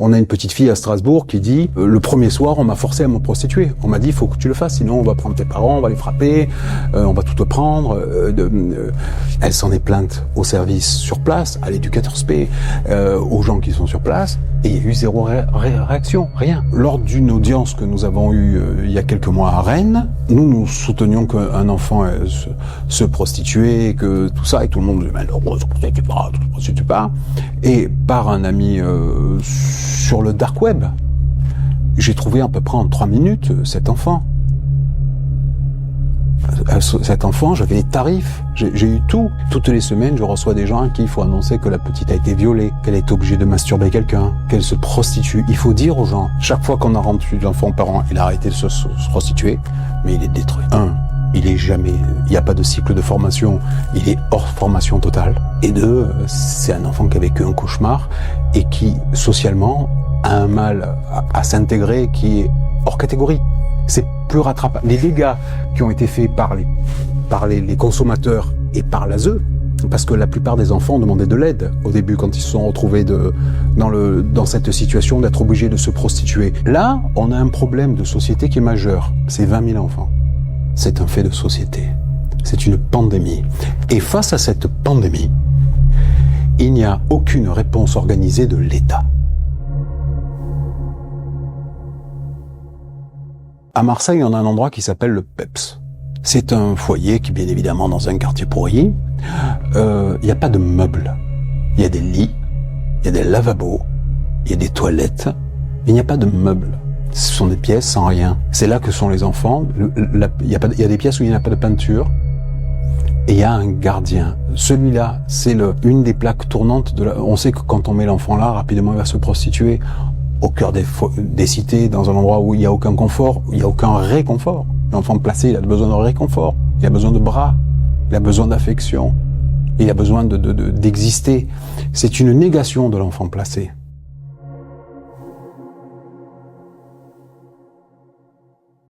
On a une petite fille à Strasbourg qui dit le premier soir, on m'a forcé à me prostituer. On m'a dit, il faut que tu le fasses, sinon on va prendre tes parents, on va les frapper, on va tout te prendre. Elle s'en est plainte au service sur place, à l'éducateur spé, aux gens qui sont sur place, et il y a eu zéro réaction, rien. Lors d'une audience que nous avons eue il y a quelques mois à Rennes, nous soutenions qu'un enfant se prostituait, que tout ça, et tout le monde disait, mais non, ne se prostitue pas. Et par un ami sur le dark web, j'ai trouvé à peu près en 3 minutes cet enfant. Cet enfant, j'avais les tarifs, j'ai eu tout. Toutes les semaines, je reçois des gens à qui il faut annoncer que la petite a été violée, qu'elle est obligée de masturber quelqu'un, qu'elle se prostitue. Il faut dire aux gens, chaque fois qu'on a rendu l'enfant au parent, il a arrêté de se prostituer, mais il est détruit. Il n'y a pas de cycle de formation, il est hors formation totale. Et 2, c'est un enfant qui a vécu un cauchemar et qui, socialement, a un mal à s'intégrer qui est hors catégorie. C'est plus rattrapable. Les dégâts qui ont été faits par les consommateurs et par l'ASE, parce que la plupart des enfants demandaient de l'aide au début quand ils se sont retrouvés dans cette situation d'être obligés de se prostituer. Là, on a un problème de société qui est majeur. C'est 20 000 enfants. C'est un fait de société. C'est une pandémie. Et face à cette pandémie, il n'y a aucune réponse organisée de l'État. À Marseille, on a un endroit qui s'appelle le PEPS. C'est un foyer qui, bien évidemment, dans un quartier pourri. Il n'y a pas de meubles. Il y a des lits, il y a des lavabos, il y a des toilettes, mais il n'y a pas de meubles. Ce sont des pièces sans rien. C'est là que sont les enfants. Il y a des pièces où il n'y a pas de peinture. Et il y a un gardien. Celui-là, c'est une des plaques tournantes on sait que quand on met l'enfant là, rapidement il va se prostituer au cœur des cités, dans un endroit où il n'y a aucun confort, où il n'y a aucun réconfort. L'enfant placé, il a besoin de réconfort. Il a besoin de bras. Il a besoin d'affection. Il a besoin d'exister. C'est une négation de l'enfant placé.